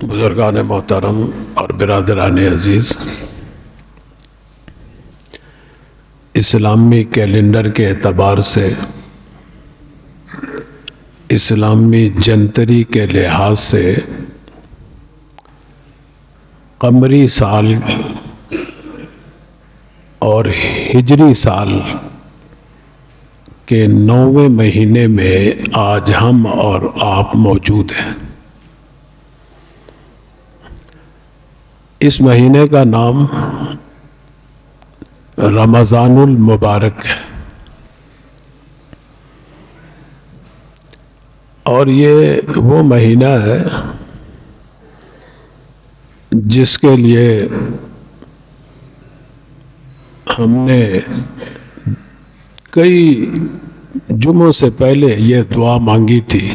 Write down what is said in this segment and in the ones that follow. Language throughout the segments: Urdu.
بزرگان محترم اور برادران عزیز، اسلامی کیلنڈر کے اعتبار سے اسلامی جنتری کے لحاظ سے قمری سال اور ہجری سال کے 9ویں مہینے میں آج ہم اور آپ موجود ہیں۔ اس مہینے کا نام رمضان المبارک ہے، اور یہ وہ مہینہ ہے جس کے لیے ہم نے کئی جمعوں سے پہلے یہ دعا مانگی تھی۔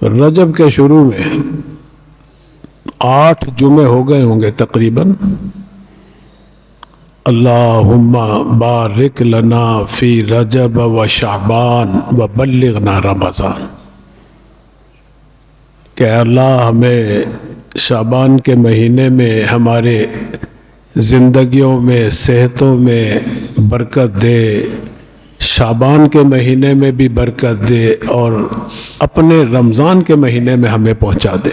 رجب کے شروع میں 8 جمعے ہو گئے ہوں گے تقریباً۔ اللہم بارک لنا فی رجب و شعبان و بلغنا رمضان، کہ اللہ ہمیں شعبان کے مہینے میں ہمارے زندگیوں میں صحتوں میں برکت دے، شعبان کے مہینے میں بھی برکت دے، اور اپنے رمضان کے مہینے میں ہمیں پہنچا دے۔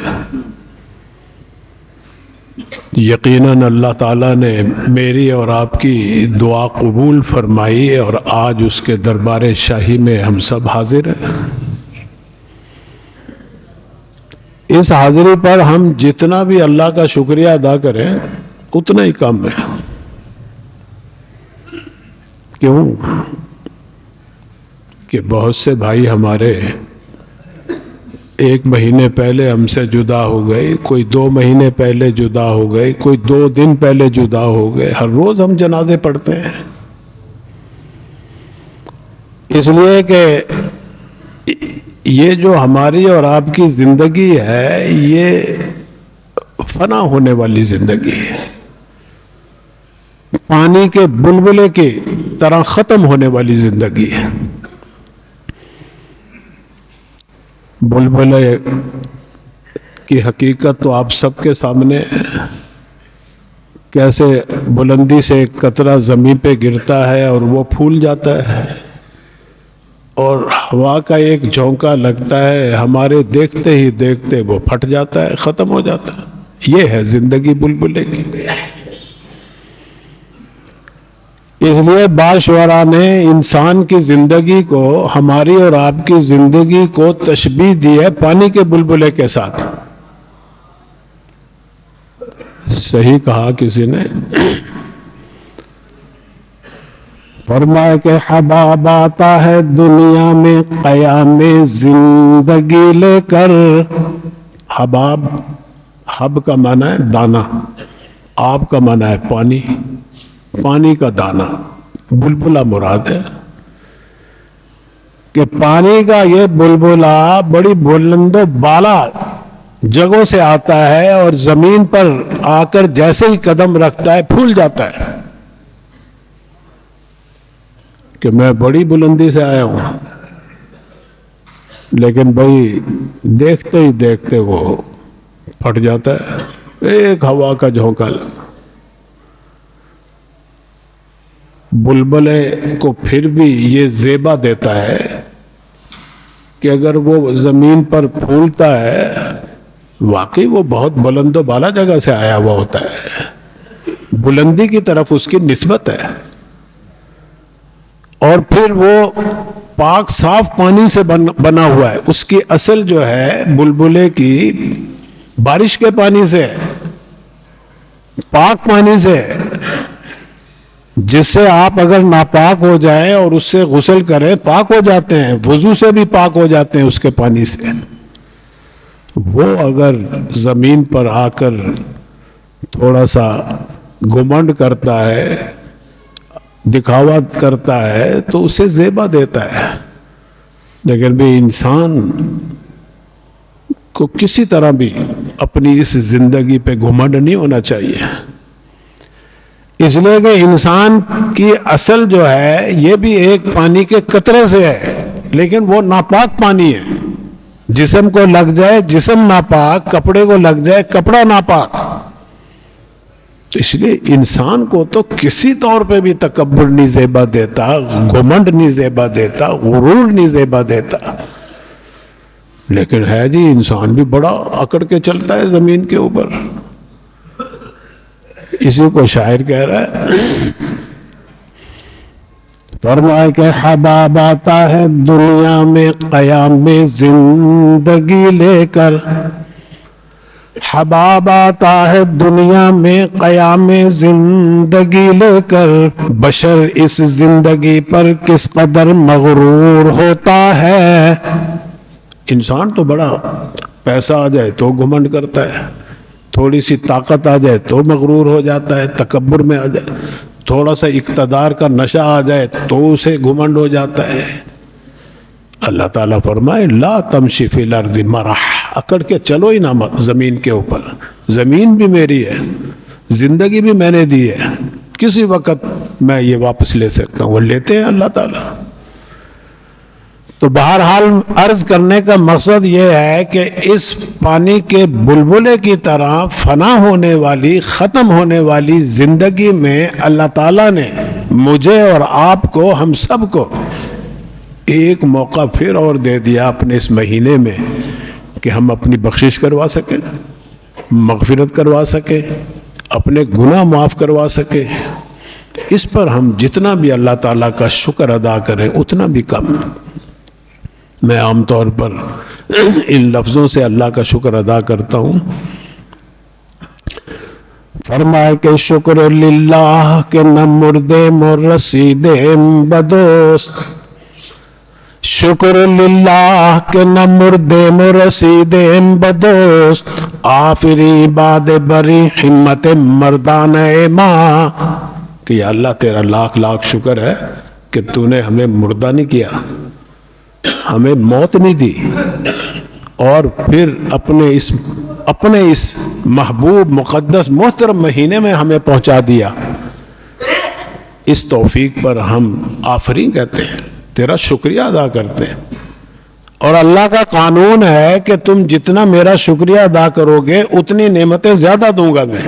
یقیناً اللہ تعالیٰ نے میری اور آپ کی دعا قبول فرمائی، اور آج اس کے دربار شاہی میں ہم سب حاضر ہیں۔ اس حاضری پر ہم جتنا بھی اللہ کا شکریہ ادا کریں اتنا ہی کم ہے۔ کیوں؟ کہ بہت سے بھائی ہمارے 1 مہینے پہلے ہم سے جدا ہو گئے، کوئی 2 مہینے پہلے جدا ہو گئے، کوئی 2 دن پہلے جدا ہو گئے۔ ہر روز ہم جنازے پڑھتے ہیں، اس لیے کہ یہ جو ہماری اور آپ کی زندگی ہے یہ فنا ہونے والی زندگی ہے، پانی کے بلبلے کی طرح ختم ہونے والی زندگی ہے۔ بلبلے کی حقیقت تو آپ سب کے سامنے ہے، کیسے بلندی سے ایک قطرہ زمین پہ گرتا ہے اور وہ پھول جاتا ہے، اور ہوا کا ایک جھونکا لگتا ہے، ہمارے دیکھتے ہی دیکھتے وہ پھٹ جاتا ہے، ختم ہو جاتا ہے۔ یہ ہے زندگی بلبلے کی۔ اس لیے بعض شعراء نے انسان کی زندگی کو، ہماری اور آپ کی زندگی کو تشبیہ دی ہے پانی کے بلبلے کے ساتھ۔ صحیح کہا کسی نے، فرمایا کہ حباب آتا ہے دنیا میں قیام زندگی لے کر۔ حباب، حب کا معنی ہے دانا، آب کا معنی ہے پانی، پانی کا دانا، بلبلہ مراد ہے۔ کہ پانی کا یہ بلبلہ بڑی بلند و بالا جگہوں سے آتا ہے، اور زمین پر آ کر جیسے ہی قدم رکھتا ہے پھول جاتا ہے کہ میں بڑی بلندی سے آیا ہوں، لیکن بھائی دیکھتے ہی دیکھتے وہ پھٹ جاتا ہے، ایک ہوا کا جھونکا۔ بلبلے کو پھر بھی یہ زیبا دیتا ہے کہ اگر وہ زمین پر پھولتا ہے واقعی وہ بہت بلند و بالا جگہ سے آیا ہوا ہوتا ہے، بلندی کی طرف اس کی نسبت ہے، اور پھر وہ پاک صاف پانی سے بنا ہوا ہے۔ اس کی اصل جو ہے بلبلے کی بارش کے پانی سے، پاک پانی سے، جس سے آپ اگر ناپاک ہو جائیں اور اس سے غسل کریں پاک ہو جاتے ہیں، وضو سے بھی پاک ہو جاتے ہیں اس کے پانی سے۔ وہ اگر زمین پر آ کر تھوڑا سا گھمنڈ کرتا ہے، دکھاوا کرتا ہے، تو اسے زیبا دیتا ہے، لیکن بھی انسان کو کسی طرح بھی اپنی اس زندگی پہ گھمنڈ نہیں ہونا چاہیے۔ اس لیے کہ انسان کی اصل جو ہے یہ بھی ایک پانی کے قطرے سے ہے، لیکن وہ ناپاک پانی ہے، جسم کو لگ جائے جسم ناپاک، کپڑے کو لگ جائے کپڑا ناپاک. اس لیے انسان کو تو کسی طور پہ بھی تکبر نہیں زیبا دیتا، گھمنڈ نہیں زیبا دیتا، غرور نہیں زیبا دیتا. لیکن ہے جی انسان بھی بڑا اکڑ کے چلتا ہے زمین کے اوپر. اسی کو شاعر کہہ رہا ہے، فرمائے کہ حباب آتا ہے دنیا میں قیام میں زندگی لے کر. حباب آتا ہے دنیا میں قیام زندگی لے کر. بشر اس زندگی پر کس قدر مغرور ہوتا ہے. انسان تو بڑا پیسہ آ جائے تو گھمنڈ کرتا ہے، تھوڑی سی طاقت آ جائے تو مغرور ہو جاتا ہے، تکبر میں آ جائے، تھوڑا سا اقتدار کا نشہ آ جائے تو اسے گھمنڈ ہو جاتا ہے. اللہ تعالیٰ فرمائے لا تمشی فی الارض مرح، اکڑ کے چلو ہی نہ زمین کے اوپر. زمین بھی میری ہے، زندگی بھی میں نے دی ہے، کسی وقت میں یہ واپس لے سکتا ہوں. وہ لیتے ہیں اللہ تعالیٰ. تو بہرحال عرض کرنے کا مقصد یہ ہے کہ اس پانی کے بلبلے کی طرح فنا ہونے والی، ختم ہونے والی زندگی میں اللہ تعالیٰ نے مجھے اور آپ کو، ہم سب کو ایک موقع پھر اور دے دیا اپنے اس مہینے میں کہ ہم اپنی بخشش کروا سکیں، مغفرت کروا سکیں، اپنے گناہ معاف کروا سکیں. اس پر ہم جتنا بھی اللہ تعالیٰ کا شکر ادا کریں اتنا بھی کم. میں عام طور پر ان لفظوں سے اللہ کا شکر ادا کرتا ہوں. فرمائے کہ شکر للہ کہ نہ مردے مرسیدے بدوست. شکر للہ کہ نہ مردے مرسیدے بدوست. آفری باد بری ہمت مردان ماں. کہ یا اللہ تیرا لاکھ لاکھ شکر ہے کہ تو نے ہمیں مردہ نہیں کیا، ہمیں موت نہیں دی، اور پھر اپنے اس محبوب مقدس محترم مہینے میں ہمیں پہنچا دیا. اس توفیق پر ہم آفرین کہتے ہیں، تیرا شکریہ ادا کرتے ہیں. اور اللہ کا قانون ہے کہ تم جتنا میرا شکریہ ادا کرو گے اتنی نعمتیں زیادہ دوں گا میں.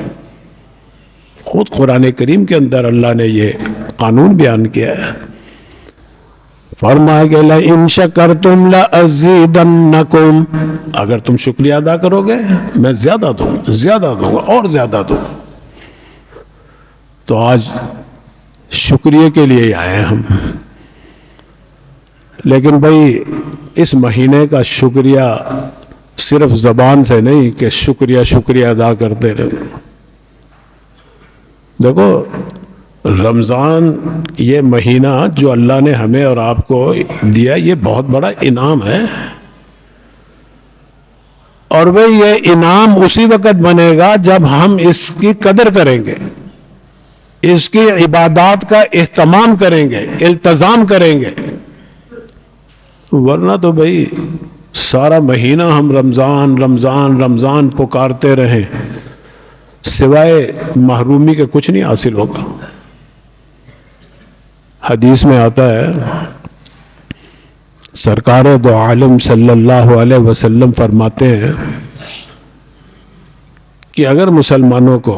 خود قرآن کریم کے اندر اللہ نے یہ قانون بیان کیا ہے. فرمائے کہ لَإِن شَكَرْتُمْ لَأَزِيدَنَّكُمْ، اگر تم شکریہ ادا کرو گے میں زیادہ دوں گا اور زیادہ دوں. تو آج شکریہ کے لیے آئے ہیں ہم. لیکن بھائی اس مہینے کا شکریہ صرف زبان سے نہیں کہ شکریہ ادا کرتے رہے. دیکھو رمضان یہ مہینہ جو اللہ نے ہمیں اور آپ کو دیا یہ بہت بڑا انعام ہے. اور وہ یہ انعام اسی وقت بنے گا جب ہم اس کی قدر کریں گے، اس کی عبادات کا اہتمام کریں گے، التزام کریں گے. ورنہ تو بھائی سارا مہینہ ہم رمضان رمضان رمضان پکارتے رہیں، سوائے محرومی کے کچھ نہیں حاصل ہوگا. حدیث میں آتا ہے، سرکار دو عالم صلی اللہ علیہ وسلم فرماتے ہیں کہ اگر مسلمانوں کو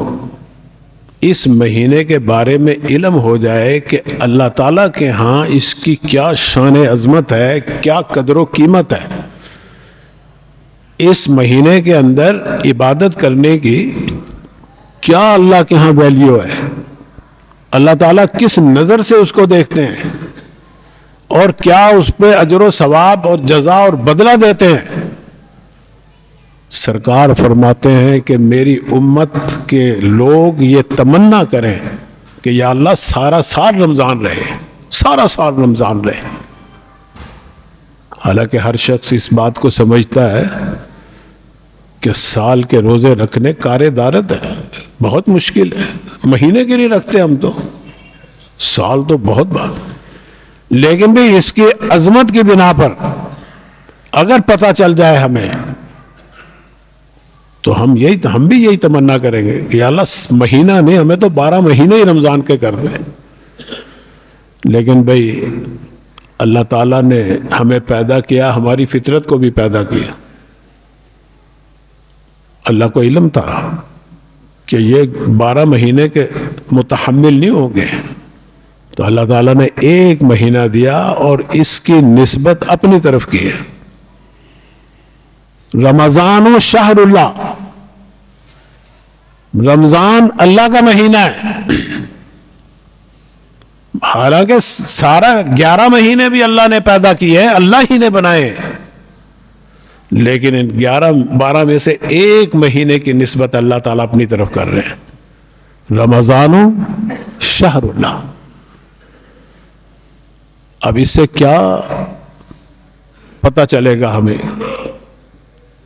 اس مہینے کے بارے میں علم ہو جائے کہ اللہ تعالیٰ کے ہاں اس کی کیا شان عظمت ہے، کیا قدر و قیمت ہے، اس مہینے کے اندر عبادت کرنے کی کیا اللہ کے ہاں ویلیو ہے، اللہ تعالیٰ کس نظر سے اس کو دیکھتے ہیں، اور کیا اس پہ اجر و ثواب اور جزا اور بدلہ دیتے ہیں. سرکار فرماتے ہیں کہ میری امت کے لوگ یہ تمنا کریں کہ یا اللہ سارا سال رمضان رہے. حالانکہ ہر شخص اس بات کو سمجھتا ہے کہ سال کے روزے رکھنے کار دارت ہے، بہت مشکل ہے. مہینے کے لیے رکھتے ہم تو، سال تو بہت بات. لیکن بھی اس کی عظمت کی بنا پر اگر پتہ چل جائے ہمیں تو ہم بھی یہی تمنا کریں گے کہ یا اللہ مہینہ نہیں، ہمیں تو 12 مہینے ہی رمضان کے کر دیں. لیکن بھائی اللہ تعالیٰ نے ہمیں پیدا کیا، ہماری فطرت کو بھی پیدا کیا. اللہ کو علم تھا کہ یہ 12 مہینے کے متحمل نہیں ہوں گے، تو اللہ تعالیٰ نے 1 مہینہ دیا اور اس کی نسبت اپنی طرف کی ہے. رمضان و شہر اللہ، رمضان اللہ کا مہینہ ہے، حالانکہ سارا 11 مہینے بھی اللہ نے پیدا کیے ہیں، اللہ ہی نے بنائے، لیکن ان 12 میں سے 1 مہینے کی نسبت اللہ تعالیٰ اپنی طرف کر رہے ہیں. رمضان و شہر اللہ. اب اس سے کیا پتہ چلے گا ہمیں؟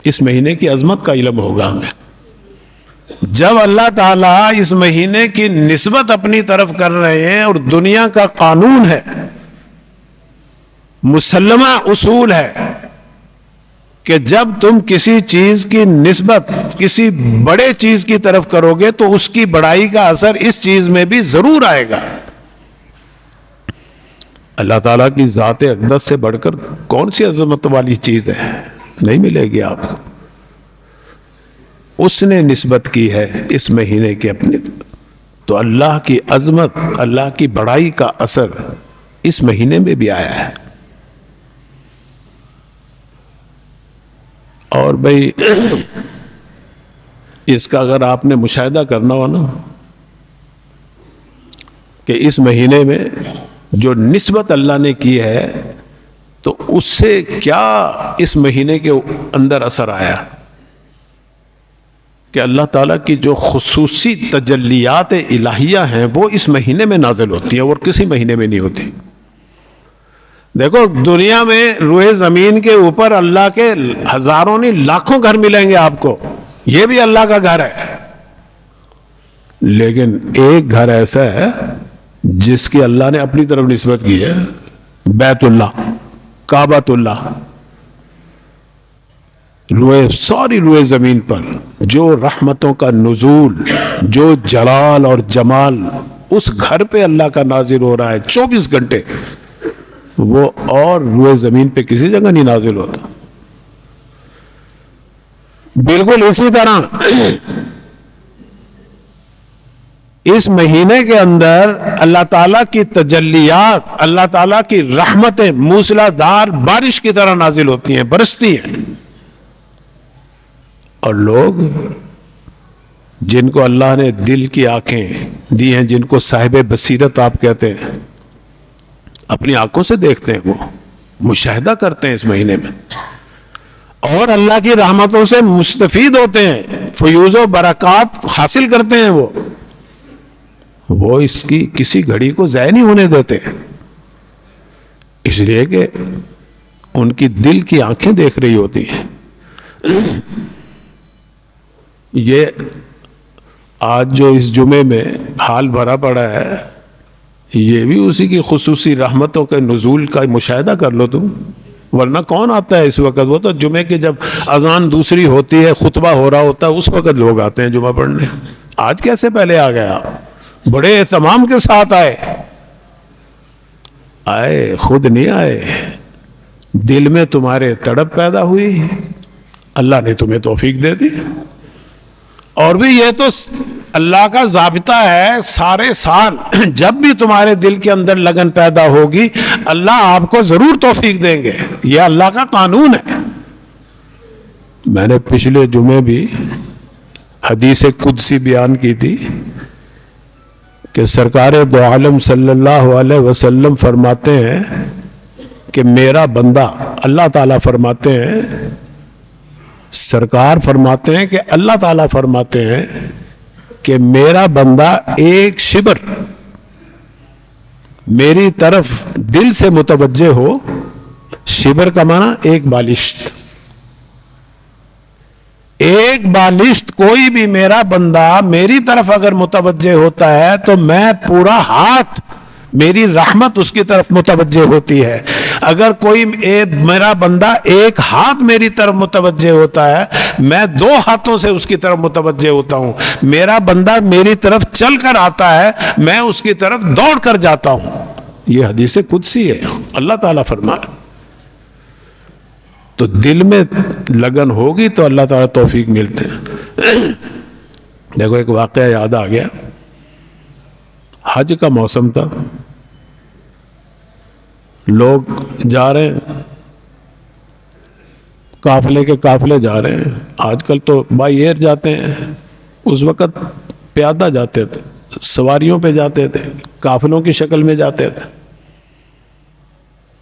اس مہینے کی عظمت کا علم ہوگا ہمیں. جب اللہ تعالیٰ اس مہینے کی نسبت اپنی طرف کر رہے ہیں، اور دنیا کا قانون ہے، مسلمہ اصول ہے کہ جب تم کسی چیز کی نسبت کسی بڑے چیز کی طرف کرو گے تو اس کی بڑائی کا اثر اس چیز میں بھی ضرور آئے گا. اللہ تعالیٰ کی ذات اقدس سے بڑھ کر کون سی عظمت والی چیز ہے؟ نہیں ملے گی آپ کو. اس نے نسبت کی ہے اس مہینے کے اپنے، تو اللہ کی عظمت، اللہ کی بڑائی کا اثر اس مہینے میں بھی آیا ہے. اور بھائی اس کا اگر آپ نے مشاہدہ کرنا ہو نا کہ اس مہینے میں جو نسبت اللہ نے کی ہے تو اس سے کیا اس مہینے کے اندر اثر آیا کہ اللہ تعالیٰ کی جو خصوصی تجلیات الہیہ ہیں وہ اس مہینے میں نازل ہوتی ہیں اور کسی مہینے میں نہیں ہوتی. دیکھو دنیا میں روئے زمین کے اوپر اللہ کے ہزاروں نہیں لاکھوں گھر ملیں گے آپ کو، یہ بھی اللہ کا گھر ہے، لیکن ایک گھر ایسا ہے جس کی اللہ نے اپنی طرف نسبت کی ہے، بیت اللہ، کعبۃ اللہ. ساری روئے زمین پر جو رحمتوں کا نزول، جو جلال اور جمال اس گھر پہ اللہ کا نازل ہو رہا ہے 24 گھنٹے، وہ اور روئے زمین پہ کسی جگہ نہیں نازل ہوتا. بالکل اسی طرح اس مہینے کے اندر اللہ تعالیٰ کی تجلیات، اللہ تعالیٰ کی رحمتیں موسلا دھار بارش کی طرح نازل ہوتی ہیں، برستی ہیں. اور لوگ جن کو اللہ نے دل کی آنکھیں دی ہیں، جن کو صاحب بصیرت آپ کہتے ہیں، اپنی آنکھوں سے دیکھتے ہیں، وہ مشاہدہ کرتے ہیں اس مہینے میں اور اللہ کی رحمتوں سے مستفید ہوتے ہیں، فیوز و برکات حاصل کرتے ہیں. وہ اس کی کسی گھڑی کو ضائع نہیں ہونے دیتے، اس لیے کہ ان کی دل کی آنکھیں دیکھ رہی ہوتی ہیں. یہ آج جو اس جمعے میں حال بھرا پڑا ہے، یہ بھی اسی کی خصوصی رحمتوں کے نزول کا مشاہدہ کر لو تم. ورنہ کون آتا ہے اس وقت؟ وہ تو جمعے کی جب اذان دوسری ہوتی ہے، خطبہ ہو رہا ہوتا ہے، اس وقت لوگ آتے ہیں جمعہ پڑھنے. آج کیسے پہلے آ گیا؟ بڑے اہتمام کے ساتھ آئے خود نہیں آئے، دل میں تمہارے تڑپ پیدا ہوئی، اللہ نے تمہیں توفیق دے دی. اور بھی یہ تو اللہ کا ضابطہ ہے، سارے سال جب بھی تمہارے دل کے اندر لگن پیدا ہوگی اللہ آپ کو ضرور توفیق دیں گے، یہ اللہ کا قانون ہے. میں نے پچھلے جمعے بھی حدیث قدسی بیان کی تھی کہ سرکار دو عالم صلی اللہ علیہ وسلم فرماتے ہیں کہ میرا بندہ، اللہ تعالیٰ فرماتے ہیں، سرکار فرماتے ہیں کہ اللہ تعالیٰ فرماتے ہیں کہ میرا بندہ 1 شبر میری طرف دل سے متوجہ ہو. شبر کا معنی 1 بالشت. 1 بالشت کوئی بھی میرا بندہ میری طرف اگر متوجہ ہوتا ہے تو میں پورا ہاتھ، میری رحمت اس کی طرف متوجہ ہوتی ہے. اگر کوئی میرا بندہ 1 ہاتھ میری طرف متوجہ ہوتا ہے، میں 2 ہاتھوں سے اس کی طرف متوجہ ہوتا ہوں. میرا بندہ میری طرف چل کر آتا ہے، میں اس کی طرف دوڑ کر جاتا ہوں. یہ حدیث قدسی ہے، اللہ تعالیٰ فرمائے. تو دل میں لگن ہوگی تو اللہ تعالیٰ توفیق ملتے ہیں. دیکھو ایک واقعہ یاد آ گیا. حج کا موسم تھا، لوگ جا رہے ہیں، قافلے کے قافلے جا رہے ہیں. آج کل تو بائی ایئر جاتے ہیں، اس وقت پیادہ جاتے تھے، سواریوں پہ جاتے تھے، قافلوں کی شکل میں جاتے تھے.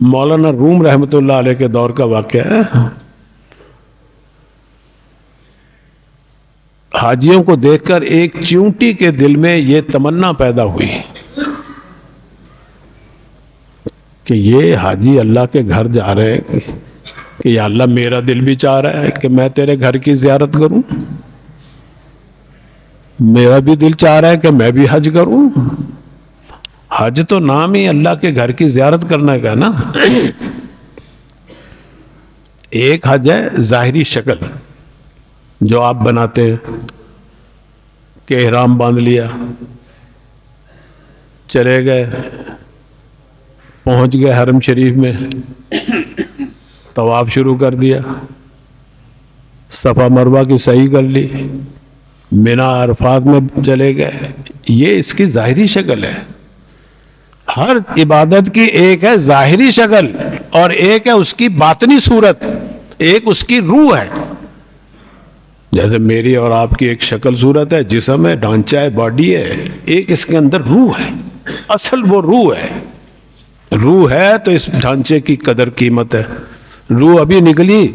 مولانا روم رحمۃ اللہ علیہ کے دور کا واقعہ ہے. حاجیوں کو دیکھ کر ایک چیونٹی کے دل میں یہ تمنا پیدا ہوئی کہ یہ حاجی اللہ کے گھر جا رہے ہیں کہ یا اللہ میرا دل بھی چاہ رہا ہے کہ میں تیرے گھر کی زیارت کروں، میرا بھی دل چاہ رہا ہے کہ میں بھی حج کروں. حج تو نام ہی اللہ کے گھر کی زیارت کرنے کا نا. ایک حج ہے ظاہری شکل جو آپ بناتے ہیں کہ احرام باندھ لیا، چلے گئے، پہنچ گئے حرم شریف میں، طواف شروع کر دیا، صفا مروہ کی صحیح کر لی، مینا عرفات میں چلے گئے. یہ اس کی ظاہری شکل ہے. ہر عبادت کی ایک ہے ظاہری شکل اور ایک ہے اس کی باطنی صورت، ایک اس کی روح ہے. جیسے میری اور آپ کی ایک شکل صورت ہے، جسم ہے، ڈھانچہ ہے، باڈی ہے، ایک اس کے اندر روح ہے. اصل وہ روح ہے. روح ہے تو اس ڈھانچے کی قدر قیمت ہے. روح ابھی نکلی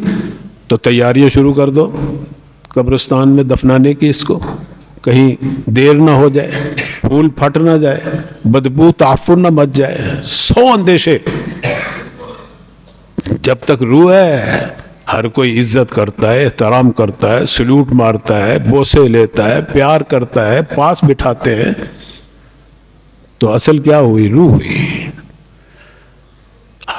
تو تیاریاں شروع کر دو قبرستان میں دفنانے کی. اس کو کہیں دیر نہ ہو جائے، پھول پھٹ نہ جائے، بدبو تعفن نہ مچ جائے، 100 اندیشے. جب تک روح ہے ہر کوئی عزت کرتا ہے، احترام کرتا ہے، سلوٹ مارتا ہے، بوسے لیتا ہے، پیار کرتا ہے، پاس بٹھاتے ہیں. تو اصل کیا ہوئی؟ روح ہوئی.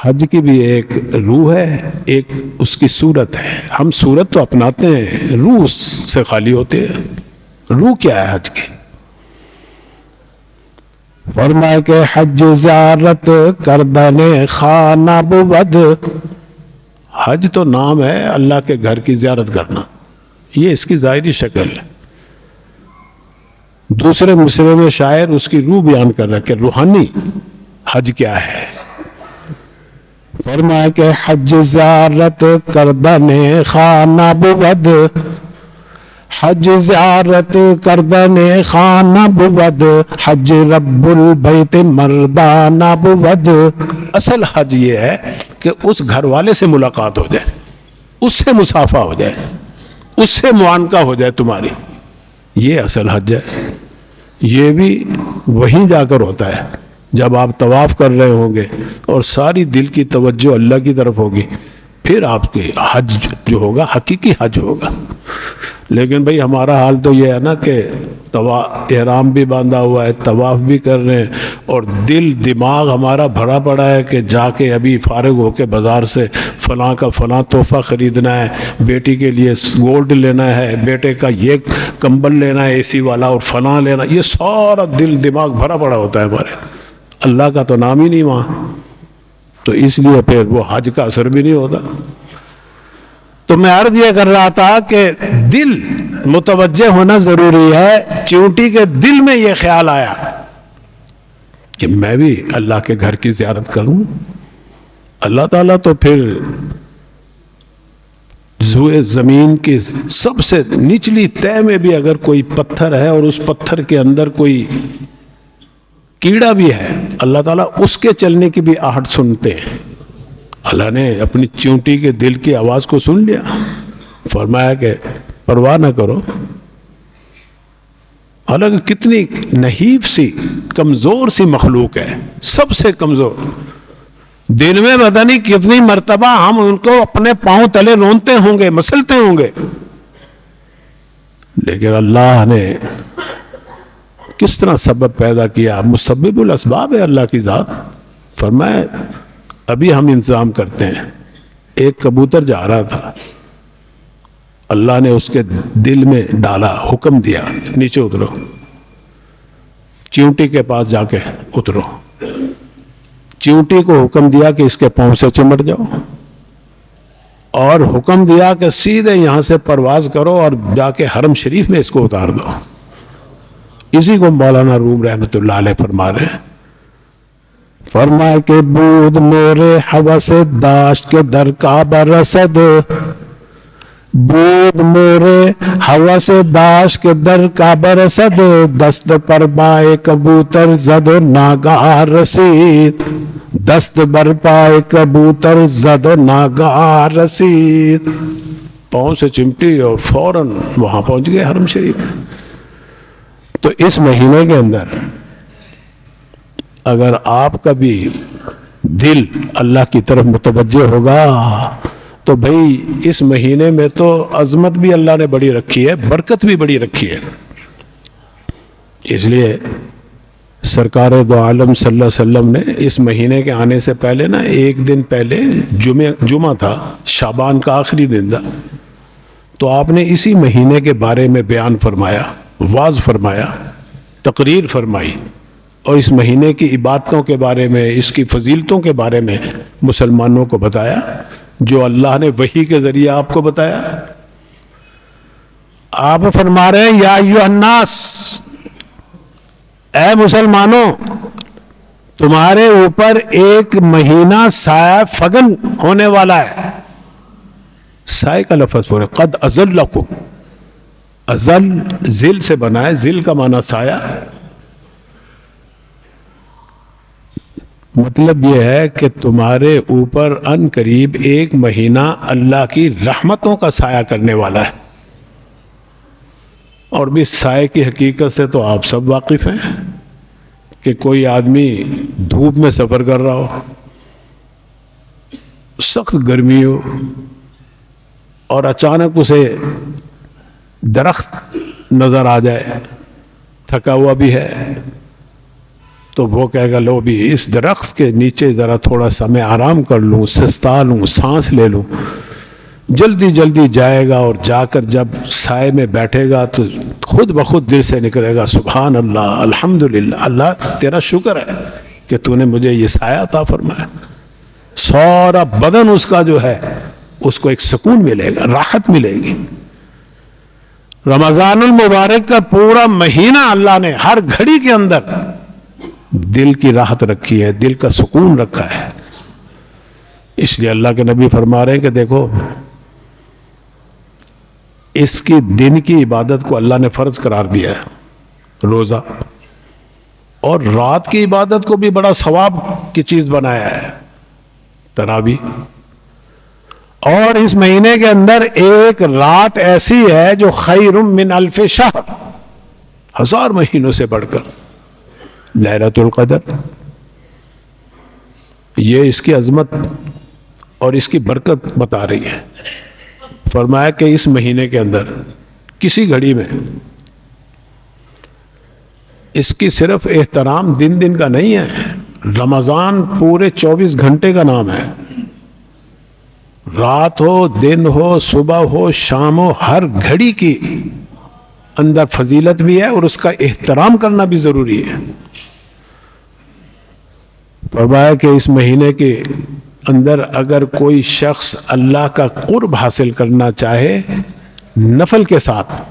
حج کی بھی ایک روح ہے، ایک اس کی صورت ہے. ہم صورت تو اپناتے ہیں، روح اس سے خالی ہوتے ہیں. روح کیا ہے حج کی؟ فرمائے کہ حج زیارت کردن خانہ بود. حج تو نام ہے اللہ کے گھر کی زیارت کرنا، یہ اس کی ظاہری شکل ہے. دوسرے مصرے میں شاعر اس کی روح بیان کر رہا ہے کہ روحانی حج کیا ہے. فرمایا کہ حج زیارت کردن خانہ بود، حج زیارت کردن خانہ بود، حج رب البیت مردانہ بود. اصل حج یہ ہے کہ اس گھر والے سے ملاقات ہو جائے، اس سے مصافحہ ہو جائے، اس سے معانقہ ہو جائے تمہاری. یہ اصل حج ہے. یہ بھی وہیں جا کر ہوتا ہے جب آپ طواف کر رہے ہوں گے اور ساری دل کی توجہ اللہ کی طرف ہوگی، پھر آپ کے حج جو ہوگا حقیقی حج ہوگا. لیکن بھئی ہمارا حال تو یہ ہے نا کہ احرام بھی باندھا ہوا ہے، طواف بھی کر رہے ہیں، اور دل دماغ ہمارا بھرا پڑا ہے کہ جا کے ابھی فارغ ہو کے بازار سے فلاں کا فلاں تحفہ خریدنا ہے، بیٹی کے لیے گولڈ لینا ہے، بیٹے کا یہ کمبل لینا ہے اے سی والا، اور فلاں لینا. یہ سارا دل دماغ بھرا پڑا ہوتا ہے ہمارے. اللہ کا تو نام ہی نہیں وہاں، تو اس لیے پھر وہ حج کا اثر بھی نہیں ہوتا. تو میں عرض یہ کر رہا تھا کہ دل متوجہ ہونا ضروری ہے. چیونٹی کے دل میں یہ خیال آیا کہ میں بھی اللہ کے گھر کی زیارت کروں. اللہ تعالیٰ تو پھر زمین کی سب سے نچلی تہ میں بھی اگر کوئی پتھر ہے اور اس پتھر کے اندر کوئی کیڑا بھی ہے، اللہ تعالیٰ اس کے چلنے کی بھی آہٹ سنتے ہیں. اللہ نے اپنی چیونٹی کے دل کی آواز کو سن لیا. فرمایا کہ پرواہ نہ کرو. حالانکہ کتنی نحیف سی کمزور سی مخلوق ہے، سب سے کمزور. دن میں پتہ نہیں کتنی مرتبہ ہم ان کو اپنے پاؤں تلے رونتے ہوں گے، مسلتے ہوں گے، لیکن اللہ نے کس طرح سبب پیدا کیا. مسبب الاسباب ہے اللہ کی ذات. فرمایا ابھی ہم انتظام کرتے ہیں. ایک کبوتر جا رہا تھا، اللہ نے اس کے دل میں ڈالا، حکم دیا نیچے اترو، چیونٹی کے پاس جا کے اترو. چیونٹی کو حکم دیا کہ اس کے پاؤں سے چمٹ جاؤ، اور حکم دیا کہ سیدھے یہاں سے پرواز کرو اور جا کے حرم شریف میں اس کو اتار دو۔ اسی کو مولانا روم رحمۃ اللہ علیہ فرما رہے ہیں، فرمائے کہ بود میرے ہوس داشت کے در کعبہ رسد، بود میرے ہوس داشت کے در کعبہ رسد، دست پر بائے کبوتر زد و ناگہار رسید، دست بر پائے کبوتر زد و ناگہار رسید، پاؤں سے چمٹی اور فوراً وہاں پہنچ گئے حرم شریف۔ تو اس مہینے کے اندر اگر آپ کا بھی دل اللہ کی طرف متوجہ ہوگا تو بھئی اس مہینے میں تو عظمت بھی اللہ نے بڑی رکھی ہے، برکت بھی بڑی رکھی ہے۔ اس لیے سرکار دو عالم صلی اللہ علیہ وسلم نے اس مہینے کے آنے سے پہلے نا ایک دن پہلے جمعہ تھا، شعبان کا آخری دن تھا، تو آپ نے اسی مہینے کے بارے میں بیان فرمایا، واعظ فرمایا، تقریر فرمائی، اور اس مہینے کی عبادتوں کے بارے میں، اس کی فضیلتوں کے بارے میں مسلمانوں کو بتایا، جو اللہ نے وحی کے ذریعے آپ کو بتایا۔ آپ فرما رہے ہیں یا ایھا الناس، اے مسلمانوں، تمہارے اوپر ایک مہینہ سایہ فگن ہونے والا ہے۔ سائے کا لفظ ہو رہا ہے، قد اذلکم، ازل ذل سے بنا ہے، ذل کا معنی سایہ، مطلب یہ ہے کہ تمہارے اوپر ان قریب ایک مہینہ اللہ کی رحمتوں کا سایہ کرنے والا ہے۔ اور بھی سائے کی حقیقت سے تو آپ سب واقف ہیں کہ کوئی آدمی دھوپ میں سفر کر رہا ہو، سخت گرمی ہو، اور اچانک اسے درخت نظر آ جائے، تھکا ہوا بھی ہے، تو وہ کہے گا لو بھی اس درخت کے نیچے ذرا تھوڑا سا میں آرام کر لوں، سستا لوں، سانس لے لوں۔ جلدی جلدی جائے گا، اور جا کر جب سائے میں بیٹھے گا تو خود بخود دل سے نکلے گا سبحان اللہ، الحمدللہ، اللہ تیرا شکر ہے کہ تو نے مجھے یہ سایہ عطا فرمایا۔ سارا بدن اس کا جو ہے اس کو ایک سکون ملے گا، راحت ملے گی۔ رمضان المبارک کا پورا مہینہ اللہ نے ہر گھڑی کے اندر دل کی راحت رکھی ہے، دل کا سکون رکھا ہے۔ اس لیے اللہ کے نبی فرما رہے ہیں کہ دیکھو، اس کی دن کی عبادت کو اللہ نے فرض قرار دیا ہے، روزہ، اور رات کی عبادت کو بھی بڑا ثواب کی چیز بنایا ہے، تراویح۔ اور اس مہینے کے اندر ایک رات ایسی ہے جو خیر من الف شہر، 1000 مہینوں سے بڑھ کر، لیلۃ القدر۔ یہ اس کی عظمت اور اس کی برکت بتا رہی ہے۔ فرمایا کہ اس مہینے کے اندر کسی گھڑی میں اس کی صرف احترام دن دن کا نہیں ہے، رمضان پورے 24 گھنٹے کا نام ہے۔ رات ہو، دن ہو، صبح ہو، شام ہو، ہر گھڑی کی اندر فضیلت بھی ہے اور اس کا احترام کرنا بھی ضروری ہے۔ فرمایا کہ اس مہینے کے اندر اگر کوئی شخص اللہ کا قرب حاصل کرنا چاہے نفل کے ساتھ،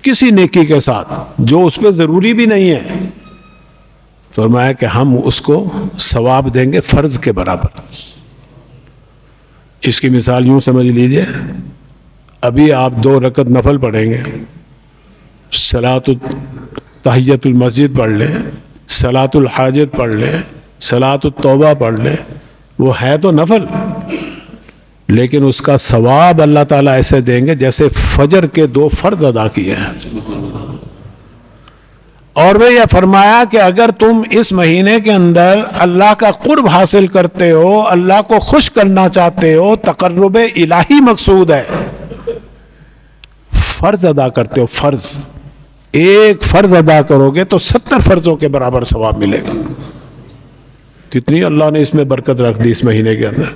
کسی نیکی کے ساتھ جو اس پہ ضروری بھی نہیں ہے، فرمایا کہ ہم اس کو ثواب دیں گے فرض کے برابر۔ اس کی مثال یوں سمجھ لیجئے، ابھی آپ 2 رکعت نفل پڑھیں گے، صلاۃ تحیۃ المسجد پڑھ لیں، صلاۃ الحاجت پڑھ لیں، صلاۃ التوبہ پڑھ لیں، وہ ہے تو نفل، لیکن اس کا ثواب اللہ تعالیٰ ایسے دیں گے جیسے فجر کے 2 فرض ادا کیے ہیں۔ اور وہ یہ فرمایا کہ اگر تم اس مہینے کے اندر اللہ کا قرب حاصل کرتے ہو، اللہ کو خوش کرنا چاہتے ہو، تقرب الہی مقصود ہے، فرض ادا کرتے ہو، فرض ایک فرض ادا کرو گے تو 70 فرضوں کے برابر ثواب ملے گا۔ کتنی اللہ نے اس میں برکت رکھ دی اس مہینے کے اندر۔